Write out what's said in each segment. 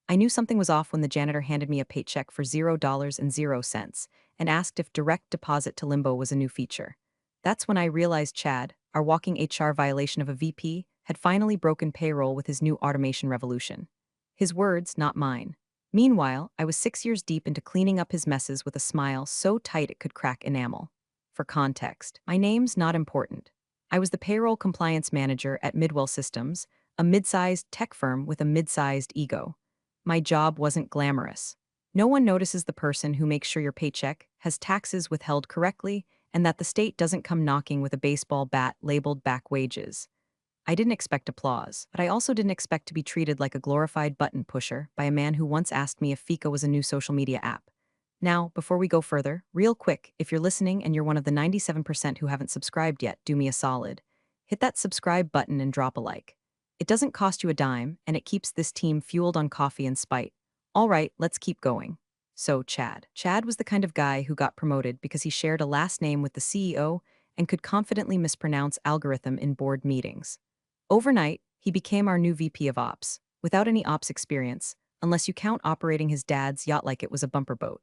I knew something was off when the janitor handed me a paycheck for $0 and asked if direct deposit to limbo was a new feature. That's when I realized Chad, our walking HR violation of a VP, had finally broken payroll with his new automation revolution. His words, not mine. Meanwhile, I was 6 years deep into cleaning up his messes with a smile so tight it could crack enamel. For context, my name's not important. I was the payroll compliance manager at Midwell Systems, a mid-sized tech firm with a mid-sized ego. My job wasn't glamorous. No one notices the person who makes sure your paycheck has taxes withheld correctly and that the state doesn't come knocking with a baseball bat labeled back wages. I didn't expect applause, but I also didn't expect to be treated like a glorified button pusher by a man who once asked me if Fika was a new social media app. Now, before we go further, real quick, if you're listening and you're one of the 97% who haven't subscribed yet, do me a solid. Hit that subscribe button and drop a like. It doesn't cost you a dime, and it keeps this team fueled on coffee and spite. All right, let's keep going. So, Chad. Chad was the kind of guy who got promoted because he shared a last name with the CEO and could confidently mispronounce algorithm in board meetings. Overnight, he became our new VP of Ops, without any ops experience, unless you count operating his dad's yacht like it was a bumper boat.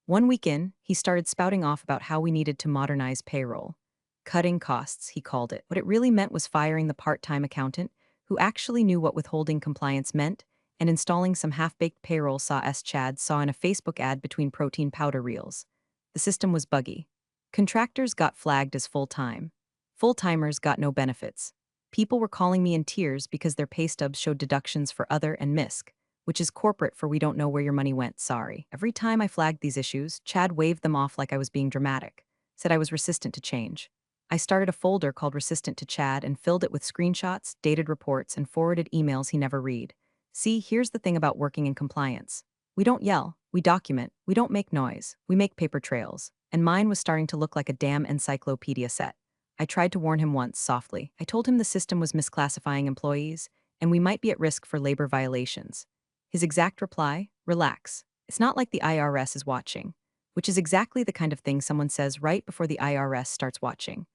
One week in, he started spouting off about how we needed to modernize payroll. Cutting costs, he called it. What it really meant was firing the part-time accountant, who actually knew what withholding compliance meant, and installing some half-baked payroll Chad saw in a Facebook ad between protein powder reels. The system was buggy. Contractors got flagged as full-time. Full-timers got no benefits. People were calling me in tears because their pay stubs showed deductions for other and MISC, which is corporate for we don't know where your money went, sorry. Every time I flagged these issues, Chad waved them off like I was being dramatic, said I was resistant to change. I started a folder called Resistant to Chad and filled it with screenshots, dated reports, and forwarded emails he never read. See, here's the thing about working in compliance. We don't yell, we document, we don't make noise, we make paper trails. And mine was starting to look like a damn encyclopedia set. I tried to warn him once, softly. I told him the system was misclassifying employees, and we might be at risk for labor violations. His exact reply, relax. It's not like the IRS is watching, which is exactly the kind of thing someone says right before the IRS starts watching.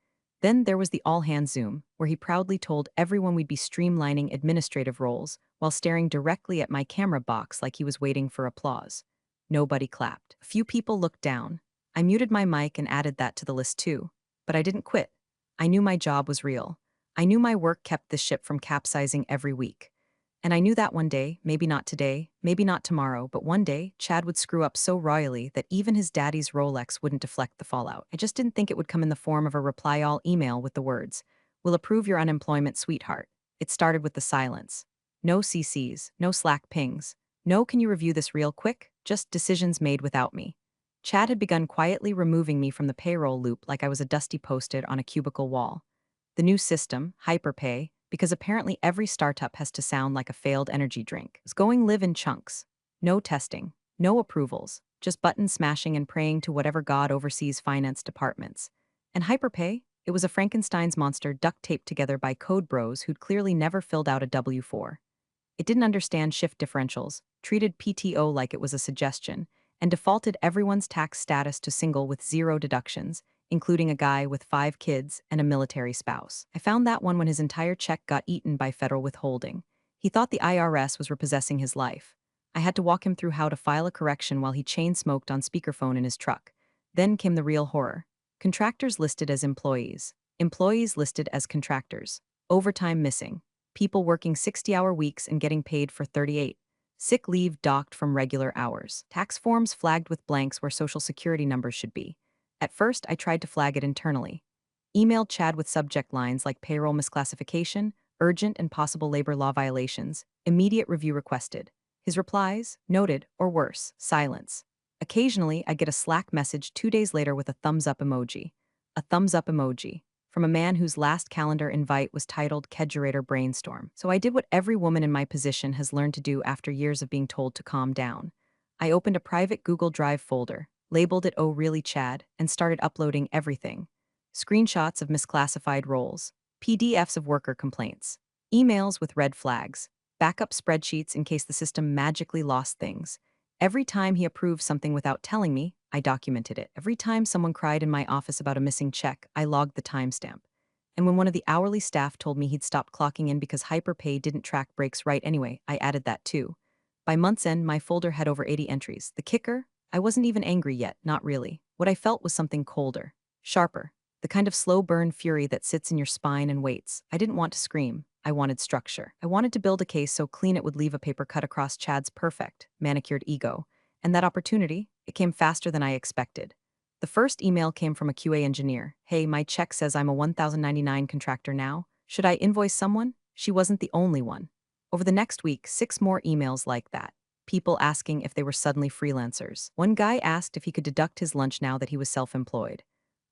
Then there was the all-hands Zoom, where he proudly told everyone we'd be streamlining administrative roles while staring directly at my camera box like he was waiting for applause. Nobody clapped. A few people looked down. I muted my mic and added that to the list too. But I didn't quit. I knew my job was real. I knew my work kept the ship from capsizing every week. And I knew that one day, maybe not today, maybe not tomorrow, but one day, Chad would screw up so royally that even his daddy's Rolex wouldn't deflect the fallout. I just didn't think it would come in the form of a reply-all email with the words, "We'll approve your unemployment, sweetheart." It started with the silence. No CCs, no Slack pings. No, can you review this real quick? Just decisions made without me. Chad had begun quietly removing me from the payroll loop like I was a dusty post-it on a cubicle wall. The new system, Hyperpay, because apparently every startup has to sound like a failed energy drink, was going live in chunks. No testing, no approvals, just button smashing and praying to whatever god oversees finance departments. And Hyperpay? It was a Frankenstein's monster duct taped together by code bros who'd clearly never filled out a W-4. It didn't understand shift differentials, treated PTO like it was a suggestion, and defaulted everyone's tax status to single with zero deductions, including a guy with 5 kids and a military spouse. I found that one when his entire check got eaten by federal withholding. He thought the IRS was repossessing his life. I had to walk him through how to file a correction while he chain-smoked on speakerphone in his truck. Then came the real horror. Contractors listed as employees. Employees listed as contractors. Overtime missing. People working 60-hour weeks and getting paid for 38. Sick leave docked from regular hours. Tax forms flagged with blanks where social security numbers should be. At first, I tried to flag it internally. Emailed Chad with subject lines like payroll misclassification, urgent and possible labor law violations, immediate review requested. His replies, noted, or worse, silence. Occasionally, I get a Slack message 2 days later with a thumbs up emoji. A thumbs up emoji. From a man whose last calendar invite was titled Kedgerator Brainstorm. So I did what every woman in my position has learned to do after years of being told to calm down. I opened a private Google Drive folder, labeled it "Oh Really Chad," and started uploading everything. Screenshots of misclassified roles, PDFs of worker complaints, emails with red flags, backup spreadsheets in case the system magically lost things. Every time he approved something without telling me, I documented it. Every time someone cried in my office about a missing check, I logged the timestamp. And when one of the hourly staff told me he'd stopped clocking in because Hyperpay didn't track breaks right anyway, I added that too. By month's end, my folder had over 80 entries. The kicker? I wasn't even angry yet, not really. What I felt was something colder, sharper, the kind of slow burn fury that sits in your spine and waits. I didn't want to scream. I wanted structure. I wanted to build a case so clean it would leave a paper cut across Chad's perfect, manicured ego. And that opportunity, it came faster than I expected. The first email came from a QA engineer. Hey, my check says I'm a 1099 contractor now. Should I invoice someone? She wasn't the only one. Over the next week, 6 more emails like that. People asking if they were suddenly freelancers. One guy asked if he could deduct his lunch now that he was self-employed.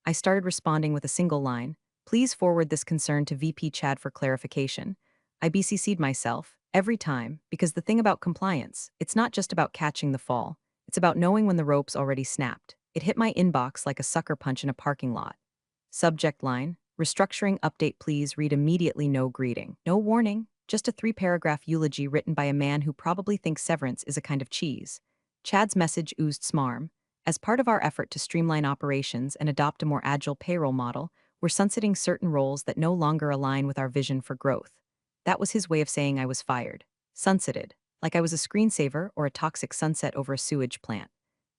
I started responding with a single line. Please forward this concern to VP Chad for clarification. I BCC'd myself every time because the thing about compliance, it's not just about catching the fall. It's about knowing when the rope's already snapped. It hit my inbox like a sucker punch in a parking lot. Subject line, restructuring update please read immediately no greeting. No warning, just a 3-paragraph eulogy written by a man who probably thinks severance is a kind of cheese. Chad's message oozed smarm. As part of our effort to streamline operations and adopt a more agile payroll model, we're sunsetting certain roles that no longer align with our vision for growth. That was his way of saying I was fired. Sunsetted, like I was a screensaver or a toxic sunset over a sewage plant.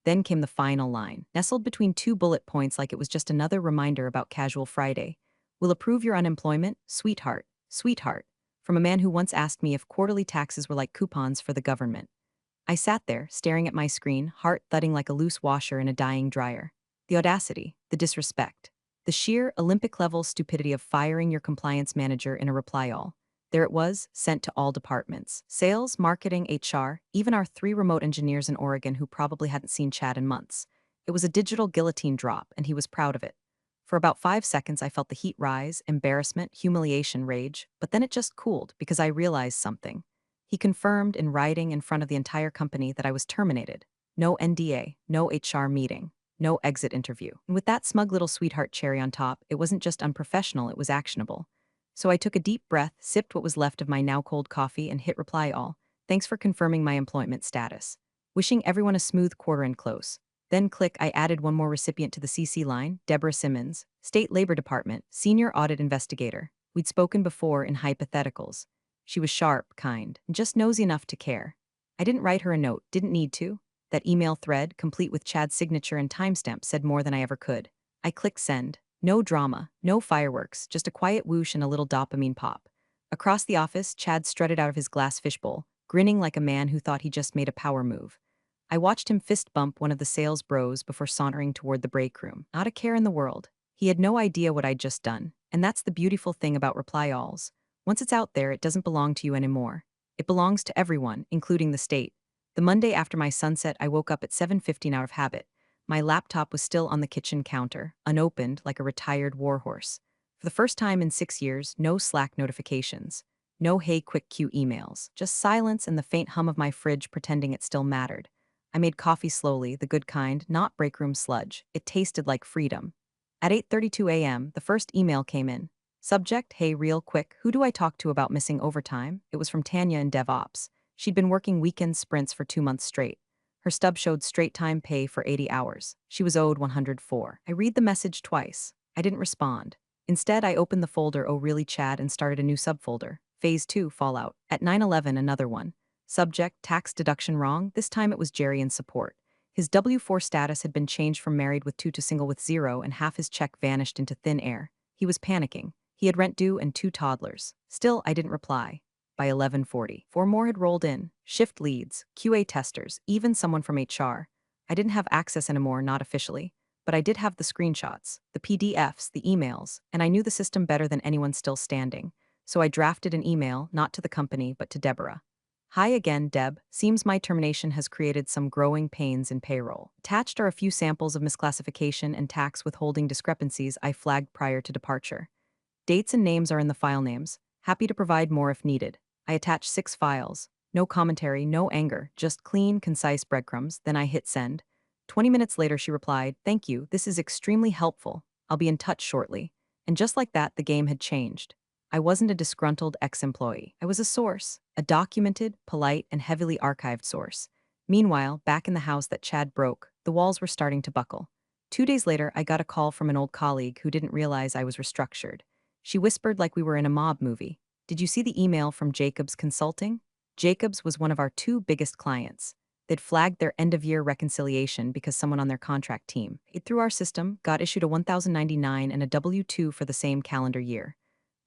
Then came the final line, nestled between 2 bullet points like it was just another reminder about Casual Friday. Will approve your unemployment, sweetheart, sweetheart, from a man who once asked me if quarterly taxes were like coupons for the government. I sat there, staring at my screen, heart thudding like a loose washer in a dying dryer. The audacity, the disrespect, the sheer Olympic-level stupidity of firing your compliance manager in a reply all. There it was, sent to all departments. Sales, marketing, HR, even our 3 remote engineers in Oregon who probably hadn't seen Chad in months. It was a digital guillotine drop, and he was proud of it. For about 5 seconds, I felt the heat rise, embarrassment, humiliation, rage, but then it just cooled because I realized something. He confirmed in writing in front of the entire company that I was terminated. No NDA, no HR meeting, no exit interview. And with that smug little sweetheart cherry on top, it wasn't just unprofessional, it was actionable. So I took a deep breath, sipped what was left of my now cold coffee, and hit reply all. Thanks for confirming my employment status. Wishing everyone a smooth quarter and close. Then click, I added one more recipient to the CC line, Deborah Simmons, State Labor Department, Senior Audit Investigator. We'd spoken before in hypotheticals. She was sharp, kind, and just nosy enough to care. I didn't write her a note, didn't need to. That email thread, complete with Chad's signature and timestamp, said more than I ever could. I clicked send. No drama, no fireworks, just a quiet whoosh and a little dopamine pop. Across the office, Chad strutted out of his glass fishbowl, grinning like a man who thought he just made a power move. I watched him fist bump one of the sales bros before sauntering toward the break room. Not a care in the world. He had no idea what I'd just done, and that's the beautiful thing about reply alls. Once it's out there, it doesn't belong to you anymore. It belongs to everyone, including the state. The Monday after my sunset, I woke up at 7:15 out of habit. My laptop was still on the kitchen counter, unopened like a retired warhorse. For the first time in 6 years, no Slack notifications. No hey quick queue emails. Just silence and the faint hum of my fridge pretending it still mattered. I made coffee slowly, the good kind, not break room sludge. It tasted like freedom. At 8:32 a.m., the first email came in. Subject, hey real quick, who do I talk to about missing overtime? It was from Tanya in DevOps. She'd been working weekend sprints for 2 months straight. Her stub showed straight time pay for 80 hours. She was owed 104. I read the message twice. I didn't respond. Instead, I opened the folder Oh Really Chad and started a new subfolder. Phase 2, Fallout. At 9:11, another one. Subject, tax deduction wrong. This time it was Jerry in support. His W-4 status had been changed from married with 2 to single with 0, and half his check vanished into thin air. He was panicking. He had rent due and 2 toddlers. Still, I didn't reply. By 11:40, 4 more had rolled in. Shift leads, QA testers, even someone from HR. I didn't have access anymore, not officially. But I did have the screenshots, the PDFs, the emails, and I knew the system better than anyone still standing. So I drafted an email, not to the company, but to Deborah. Hi again, Deb. Seems my termination has created some growing pains in payroll. Attached are a few samples of misclassification and tax withholding discrepancies I flagged prior to departure. Dates and names are in the file names. Happy to provide more if needed. I attached 6 files. No commentary, no anger, just clean, concise breadcrumbs. Then I hit send. 20 minutes later, she replied, "Thank you, this is extremely helpful. I'll be in touch shortly." And just like that, the game had changed. I wasn't a disgruntled ex-employee. I was a source, a documented, polite, and heavily archived source. Meanwhile, back in the house that Chad broke, the walls were starting to buckle. 2 days later, I got a call from an old colleague who didn't realize I was restructured. She whispered like we were in a mob movie. "Did you see the email from Jacobs Consulting?" Jacobs was one of our two biggest clients. They'd flagged their end-of-year reconciliation because someone on their contract team, it through our system, got issued a 1099 and a W-2 for the same calendar year.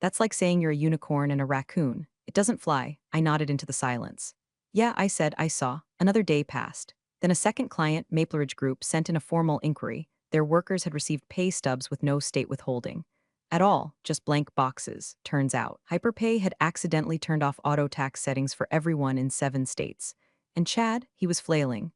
That's like saying you're a unicorn and a raccoon. It doesn't fly. I nodded into the silence. Yeah, I said, I saw. Another day passed. Then a second client, Maple Ridge Group, sent in a formal inquiry. Their workers had received pay stubs with no state withholding. At all, just blank boxes, turns out. Hyperpay had accidentally turned off auto tax settings for everyone in 7 states. And Chad, he was flailing.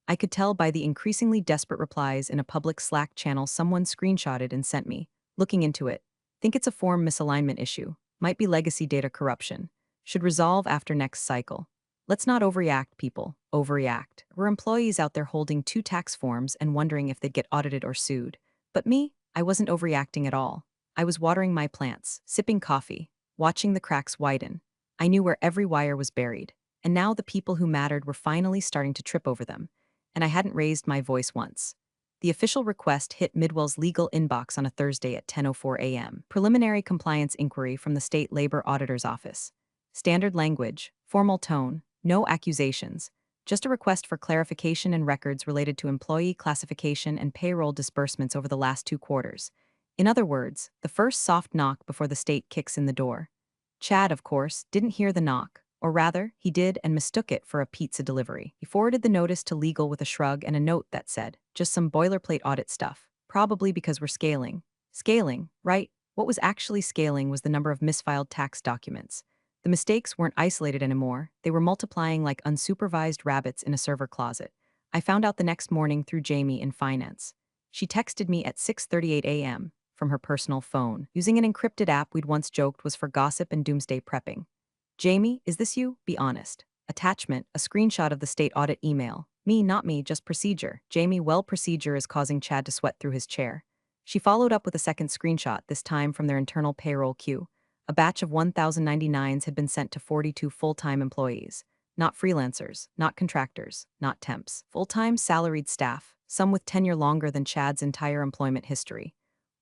I could tell by the increasingly desperate replies in a public Slack channel someone screenshotted and sent me. Looking into it. Think it's a form misalignment issue. Might be legacy data corruption. Should resolve after next cycle. Let's not overreact, people. Overreact. We're employees out there holding 2 tax forms and wondering if they'd get audited or sued. But me, I wasn't overreacting at all. I was watering my plants, sipping coffee, watching the cracks widen. I knew where every wire was buried, and now the people who mattered were finally starting to trip over them. And I hadn't raised my voice once. The official request hit Midwell's legal inbox on a Thursday at 10:04 a.m. Preliminary compliance inquiry from the State Labor Auditor's Office. Standard language, formal tone, no accusations, just a request for clarification and records related to employee classification and payroll disbursements over the last 2 quarters. In other words, the first soft knock before the state kicks in the door. Chad, of course, didn't hear the knock, or rather, he did and mistook it for a pizza delivery. He forwarded the notice to legal with a shrug and a note that said, just some boilerplate audit stuff, probably because we're scaling. Scaling, right? What was actually scaling was the number of misfiled tax documents. The mistakes weren't isolated anymore, they were multiplying like unsupervised rabbits in a server closet. I found out the next morning through Jamie in finance. She texted me at 6:38 a.m. from her personal phone, using an encrypted app we'd once joked was for gossip and doomsday prepping. Jamie, is this you? Be honest. Attachment, a screenshot of the state audit email. Me, not me, just procedure. Jamie, well, procedure is causing Chad to sweat through his chair. She followed up with a second screenshot, this time from their internal payroll queue. A batch of 1099s had been sent to 42 full-time employees. Not freelancers, not contractors, not temps. Full-time salaried staff, some with tenure longer than Chad's entire employment history.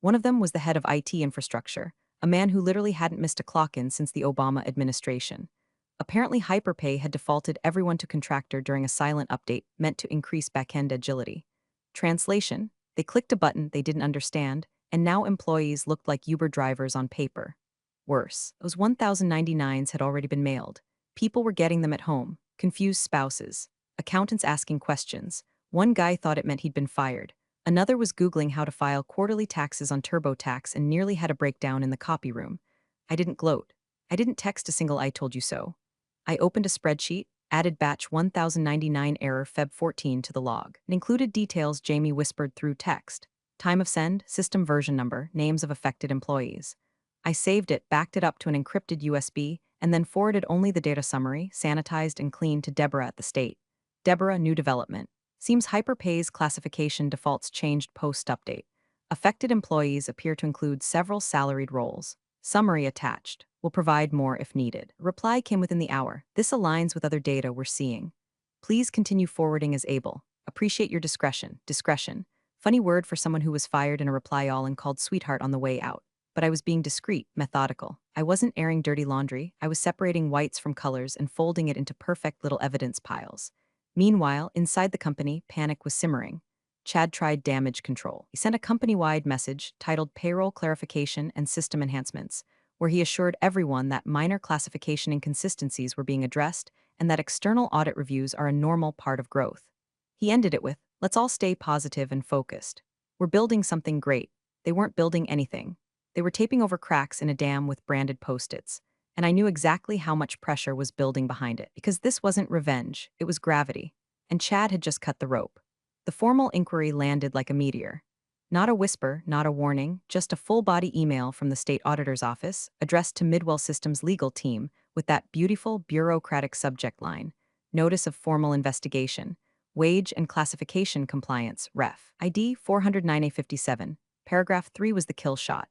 One of them was the head of IT infrastructure, a man who literally hadn't missed a clock-in since the Obama administration. Apparently, Hyperpay had defaulted everyone to contractor during a silent update meant to increase back-end agility. Translation, they clicked a button they didn't understand, and now employees looked like Uber drivers on paper. Worse, those 1099s had already been mailed. People were getting them at home, confused spouses, accountants asking questions. One guy thought it meant he'd been fired. Another was Googling how to file quarterly taxes on TurboTax and nearly had a breakdown in the copy room. I didn't gloat. I didn't text a single "I told you so." I opened a spreadsheet, added batch 1099 error Feb 14 to the log, and included details Jamie whispered through text. Time of send, system version number, names of affected employees. I saved it, backed it up to an encrypted USB, and then forwarded only the data summary, sanitized and cleaned, to Deborah at the state. Deborah, new development. Seems Hyperpay's classification defaults changed post-update. Affected employees appear to include several salaried roles. Summary attached. Will provide more if needed. Reply came within the hour. This aligns with other data we're seeing. Please continue forwarding as able. Appreciate your discretion. Discretion. Funny word for someone who was fired in a reply all and called sweetheart on the way out. But I was being discreet, methodical. I wasn't airing dirty laundry. I was separating whites from colors and folding it into perfect little evidence piles. Meanwhile, inside the company, panic was simmering. Chad tried damage control. He sent a company-wide message titled Payroll Clarification and System Enhancements, where he assured everyone that minor classification inconsistencies were being addressed and that external audit reviews are a normal part of growth. He ended it with, let's all stay positive and focused. We're building something great. They weren't building anything. They were taping over cracks in a dam with branded Post-its, and I knew exactly how much pressure was building behind it, because this wasn't revenge, it was gravity, and Chad had just cut the rope. The formal inquiry landed like a meteor. Not a whisper, not a warning, just a full-body email from the state auditor's office, addressed to Midwell Systems' legal team, with that beautiful bureaucratic subject line, Notice of Formal Investigation, Wage and Classification Compliance, Ref. ID 409A57. Paragraph 3 was the kill shot.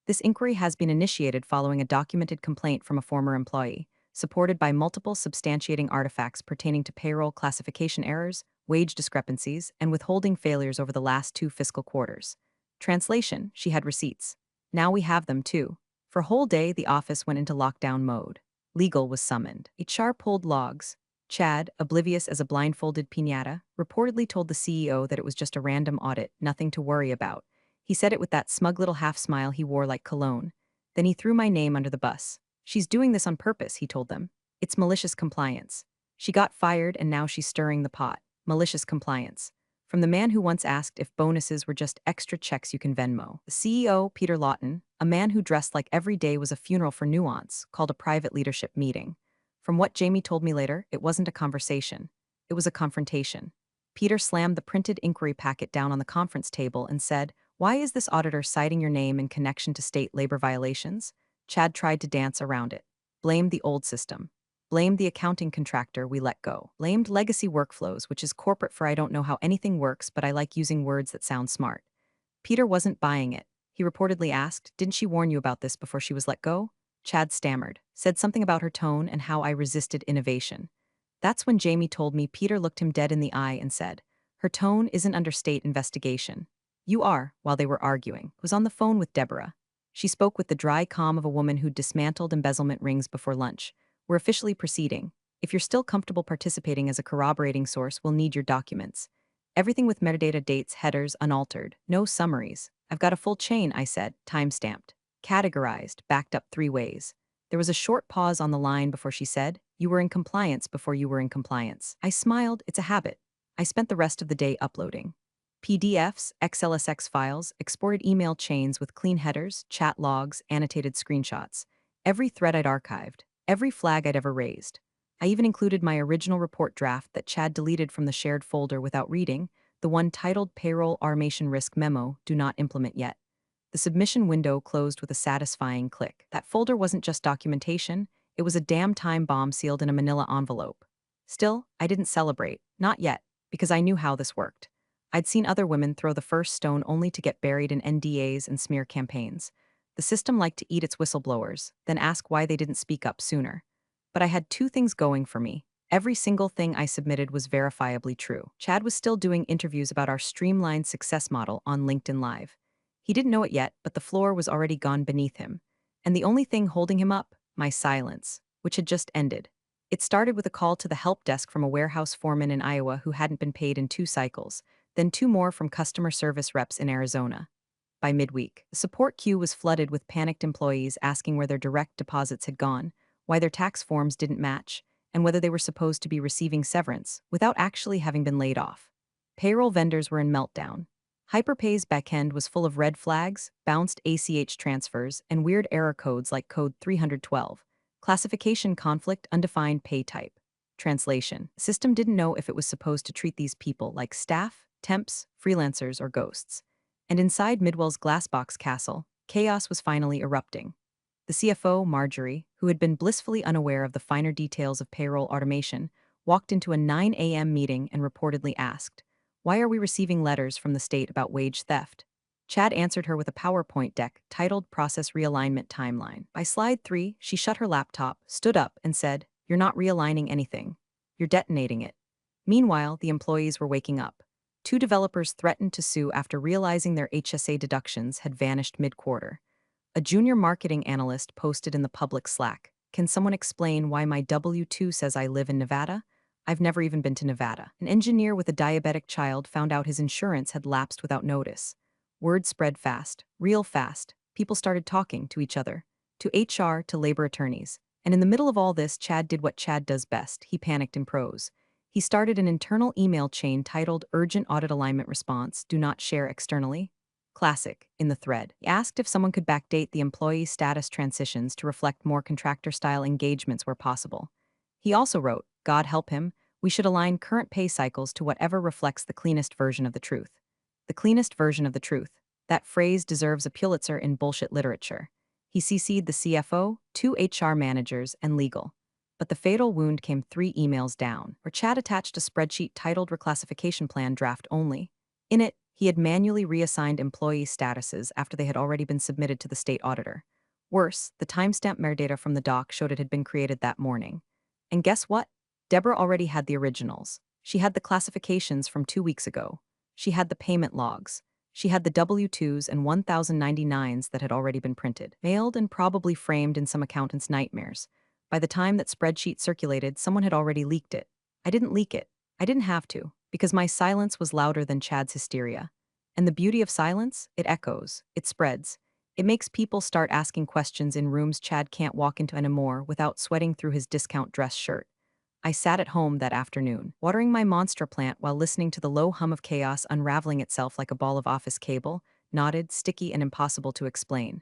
This inquiry has been initiated following a documented complaint from a former employee, supported by multiple substantiating artifacts pertaining to payroll classification errors, wage discrepancies, and withholding failures over the last 2 fiscal quarters. Translation, she had receipts. Now we have them too. For a whole day, the office went into lockdown mode. Legal was summoned. HR pulled logs. Chad, oblivious as a blindfolded piñata, reportedly told the CEO that it was just a random audit, nothing to worry about. He said it with that smug little half smile he wore like cologne. Then he threw my name under the bus. She's doing this on purpose, he told them. It's malicious compliance. She got fired and now she's stirring the pot. Malicious compliance. From the man who once asked if bonuses were just extra checks you can Venmo. The CEO, Peter Lawton, a man who dressed like every day was a funeral for nuance, called a private leadership meeting. From what Jamie told me later, it wasn't a conversation. It was a confrontation. Peter slammed the printed inquiry packet down on the conference table and said, "Why is this auditor citing your name in connection to state labor violations?" Chad tried to dance around it. Blamed the old system. Blamed the accounting contractor we let go. Blamed legacy workflows, which is corporate for I don't know how anything works, but I like using words that sound smart. Peter wasn't buying it. He reportedly asked, "Didn't she warn you about this before she was let go?" Chad stammered, said something about her tone and how I resisted innovation. That's when Jamie told me Peter looked him dead in the eye and said, "Her tone isn't under state investigation. You are," while they were arguing, was on the phone with Deborah. She spoke with the dry calm of a woman who'd dismantled embezzlement rings before lunch. "We're officially proceeding. If you're still comfortable participating as a corroborating source, we'll need your documents. Everything with metadata, dates, headers, unaltered. No summaries. I've got a full chain," I said, time-stamped. Categorized, backed up 3 ways. There was a short pause on the line before she said, "You were in compliance before you were in compliance." I smiled. It's a habit. I spent the rest of the day uploading PDFs, XLSX files, exported email chains with clean headers, chat logs, annotated screenshots. Every thread I'd archived. Every flag I'd ever raised. I even included my original report draft that Chad deleted from the shared folder without reading, the one titled Payroll Automation Risk Memo, Do Not Implement Yet. The submission window closed with a satisfying click. That folder wasn't just documentation, it was a damn time bomb sealed in a manila envelope. Still, I didn't celebrate, not yet, because I knew how this worked. I'd seen other women throw the first stone only to get buried in NDAs and smear campaigns. The system liked to eat its whistleblowers, then ask why they didn't speak up sooner. But I had 2 things going for me. Every single thing I submitted was verifiably true. Chad was still doing interviews about our streamlined success model on LinkedIn Live. He didn't know it yet, but the floor was already gone beneath him. And the only thing holding him up, my silence, which had just ended. It started with a call to the help desk from a warehouse foreman in Iowa who hadn't been paid in 2 cycles, then 2 more from customer service reps in Arizona. By midweek, the support queue was flooded with panicked employees asking where their direct deposits had gone, why their tax forms didn't match, and whether they were supposed to be receiving severance without actually having been laid off. Payroll vendors were in meltdown. Hyperpay's backend was full of red flags, bounced ACH transfers, and weird error codes like code 312. Classification conflict, undefined pay type. Translation: the system didn't know if it was supposed to treat these people like staff, temps, freelancers, or ghosts. And inside Midwell's glassbox castle, chaos was finally erupting. The CFO, Marjorie, who had been blissfully unaware of the finer details of payroll automation, walked into a 9 a.m. meeting and reportedly asked, "Why are we receiving letters from the state about wage theft?" Chad answered her with a PowerPoint deck titled Process Realignment Timeline. By slide 3, she shut her laptop, stood up, and said, "You're not realigning anything. You're detonating it." Meanwhile, the employees were waking up. 2 developers threatened to sue after realizing their HSA deductions had vanished mid-quarter. A junior marketing analyst posted in the public Slack, "Can someone explain why my W-2 says I live in Nevada? I've never even been to Nevada." An engineer with a diabetic child found out his insurance had lapsed without notice. Word spread fast, real fast. People started talking to each other, to HR, to labor attorneys. And in the middle of all this, Chad did what Chad does best. He panicked in prose. He started an internal email chain titled Urgent Audit Alignment Response, Do Not Share Externally. Classic, in the thread. He asked if someone could backdate the employee status transitions to reflect more contractor-style engagements where possible. He also wrote, God help him, we should align current pay cycles to whatever reflects the cleanest version of the truth. The cleanest version of the truth. That phrase deserves a Pulitzer in bullshit literature. He CC'd the CFO, 2 HR managers, and legal. But the fatal wound came 3 emails down, where Chad attached a spreadsheet titled Reclassification Plan Draft Only. In it, he had manually reassigned employee statuses after they had already been submitted to the state auditor. Worse, the timestamp metadata from the doc showed it had been created that morning. And guess what? Deborah already had the originals. She had the classifications from 2 weeks ago. She had the payment logs. She had the W-2s and 1099s that had already been printed, mailed, and probably framed in some accountant's nightmares. By the time that spreadsheet circulated, someone had already leaked it. I didn't leak it. I didn't have to, because my silence was louder than Chad's hysteria. And the beauty of silence? It echoes. It spreads. It makes people start asking questions in rooms Chad can't walk into anymore without sweating through his discount dress shirt. I sat at home that afternoon, watering my monster plant while listening to the low hum of chaos unraveling itself like a ball of office cable, knotted, sticky, and impossible to explain.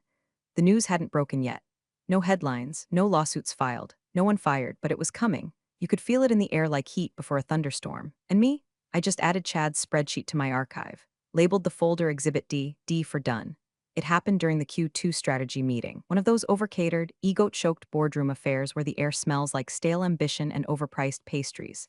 The news hadn't broken yet. No headlines, no lawsuits filed, no one fired, but it was coming. You could feel it in the air like heat before a thunderstorm. And me? I just added Chad's spreadsheet to my archive, labeled the folder Exhibit D, D for done. It happened during the Q2 strategy meeting, one of those overcatered, ego-choked boardroom affairs where the air smells like stale ambition and overpriced pastries.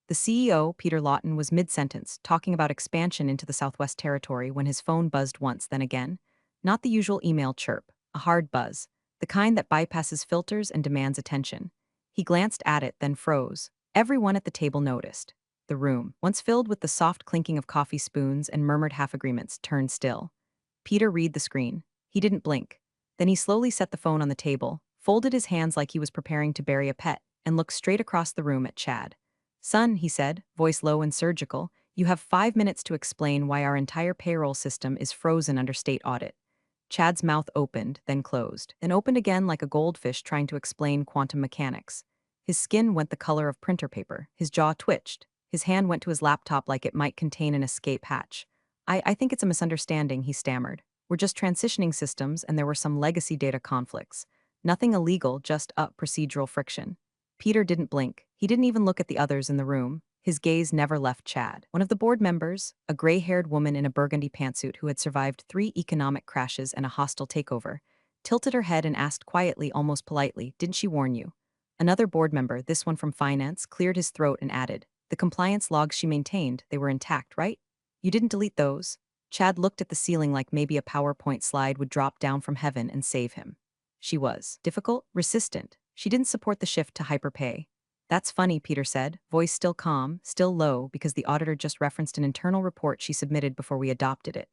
The CEO, Peter Lawton, was mid-sentence, talking about expansion into the Southwest Territory when his phone buzzed once, then again. Not the usual email chirp, a hard buzz, the kind that bypasses filters and demands attention. He glanced at it, then froze. Everyone at the table noticed. The room, once filled with the soft clinking of coffee spoons and murmured half-agreements, turned still. Peter read the screen. He didn't blink. Then he slowly set the phone on the table, folded his hands like he was preparing to bury a pet, and looked straight across the room at Chad. "Son," he said, voice low and surgical, "you have 5 minutes to explain why our entire payroll system is frozen under state audit." Chad's mouth opened, then closed, then opened again like a goldfish trying to explain quantum mechanics. His skin went the color of printer paper, his jaw twitched, his hand went to his laptop like it might contain an escape hatch. I think it's a misunderstanding," he stammered. "We're just transitioning systems and there were some legacy data conflicts. Nothing illegal, just procedural friction." Peter didn't blink. He didn't even look at the others in the room. His gaze never left Chad. One of the board members, a gray-haired woman in a burgundy pantsuit who had survived 3 economic crashes and a hostile takeover, tilted her head and asked quietly, almost politely, "Didn't she warn you?" Another board member, this one from finance, cleared his throat and added, "The compliance logs she maintained, they were intact, right? You didn't delete those?" Chad looked at the ceiling like maybe a PowerPoint slide would drop down from heaven and save him. She was difficult, resistant. She didn't support the shift to hyperpay. "That's funny," Peter said, voice still calm, still low, because the auditor just referenced an internal report she submitted before we adopted it.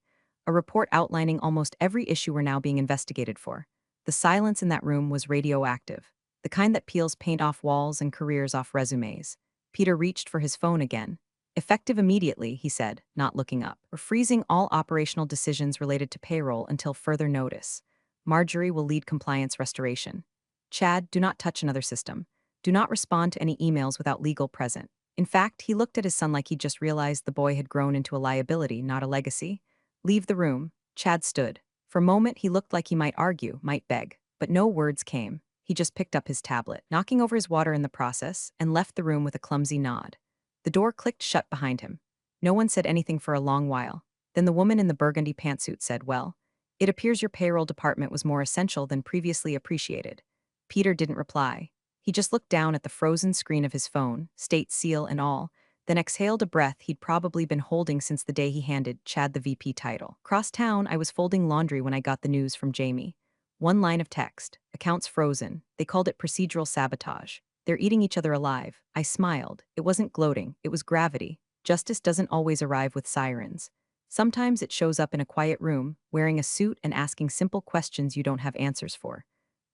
A report outlining almost every issue we're now being investigated for. The silence in that room was radioactive, the kind that peels paint off walls and careers off resumes. Peter reached for his phone again. "Effective immediately," he said, not looking up. "We're freezing all operational decisions related to payroll until further notice. Marjorie will lead compliance restoration. Chad, do not touch another system. Do not respond to any emails without legal present." In fact, he looked at his son like he'd just realized the boy had grown into a liability, not a legacy. "Leave the room." Chad stood. For a moment, he looked like he might argue, might beg. But no words came. He just picked up his tablet, knocking over his water in the process, and left the room with a clumsy nod. The door clicked shut behind him. No one said anything for a long while. Then the woman in the burgundy pantsuit said, "Well, it appears your payroll department was more essential than previously appreciated." Peter didn't reply. He just looked down at the frozen screen of his phone, state seal and all, then exhaled a breath he'd probably been holding since the day he handed Chad the VP title. "Cross town, I was folding laundry when I got the news from Jamie. One line of text, accounts frozen. They called it procedural sabotage. They're eating each other alive." I smiled. It wasn't gloating, it was gravity. Justice doesn't always arrive with sirens. Sometimes it shows up in a quiet room, wearing a suit and asking simple questions you don't have answers for.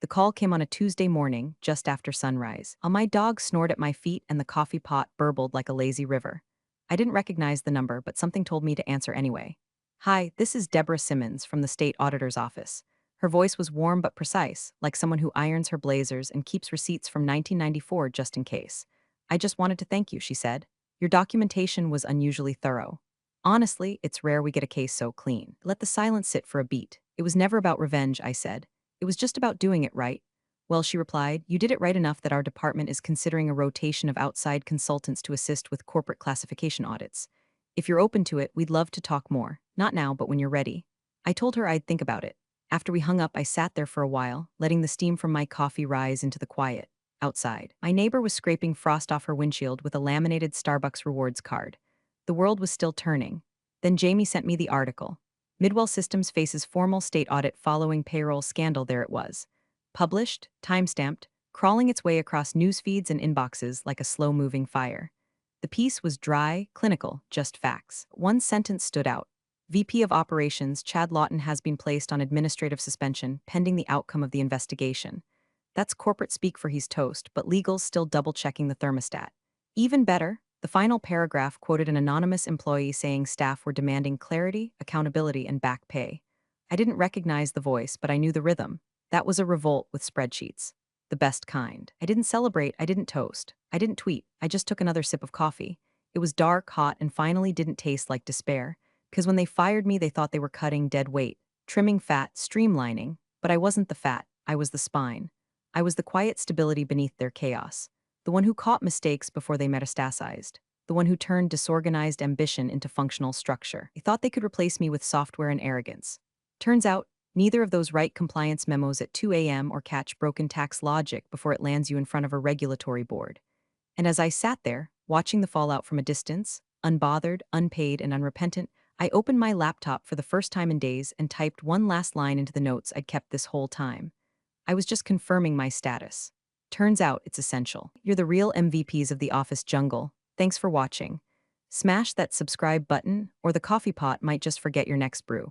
The call came on a Tuesday morning, just after sunrise. My dog snored at my feet and the coffee pot burbled like a lazy river. I didn't recognize the number, but something told me to answer anyway. "Hi, this is Deborah Simmons from the state auditor's office." Her voice was warm but precise, like someone who irons her blazers and keeps receipts from 1994 just in case. "I just wanted to thank you," she said. "Your documentation was unusually thorough. Honestly, it's rare we get a case so clean." Let the silence sit for a beat. "It was never about revenge," I said. "It was just about doing it right." "Well," she replied, "you did it right enough that our department is considering a rotation of outside consultants to assist with corporate classification audits. If you're open to it, we'd love to talk more. Not now, but when you're ready." I told her I'd think about it. After we hung up, I sat there for a while, letting the steam from my coffee rise into the quiet. Outside, my neighbor was scraping frost off her windshield with a laminated Starbucks rewards card. The world was still turning. Then Jamie sent me the article. "Midwell Systems faces formal state audit following payroll scandal." There it was. Published, time-stamped, crawling its way across news feeds and inboxes like a slow-moving fire. The piece was dry, clinical, just facts. One sentence stood out. "VP of Operations Chad Lawton has been placed on administrative suspension pending the outcome of the investigation." That's corporate speak for he's toast, but legal's still double-checking the thermostat. Even better, the final paragraph quoted an anonymous employee saying staff were demanding clarity, accountability, and back pay. I didn't recognize the voice, but I knew the rhythm. That was a revolt with spreadsheets. The best kind. I didn't celebrate, I didn't toast. I didn't tweet, I just took another sip of coffee. It was dark, hot, and finally didn't taste like despair. Because when they fired me, they thought they were cutting dead weight, trimming fat, streamlining. But I wasn't the fat, I was the spine. I was the quiet stability beneath their chaos, the one who caught mistakes before they metastasized, the one who turned disorganized ambition into functional structure. They thought they could replace me with software and arrogance. Turns out, neither of those write compliance memos at 2 a.m. or catch broken tax logic before it lands you in front of a regulatory board. And as I sat there, watching the fallout from a distance, unbothered, unpaid, and unrepentant, I opened my laptop for the first time in days and typed one last line into the notes I'd kept this whole time. I was just confirming my status. Turns out it's essential. You're the real MVPs of the office jungle. Thanks for watching. Smash that subscribe button, or the coffee pot might just forget your next brew.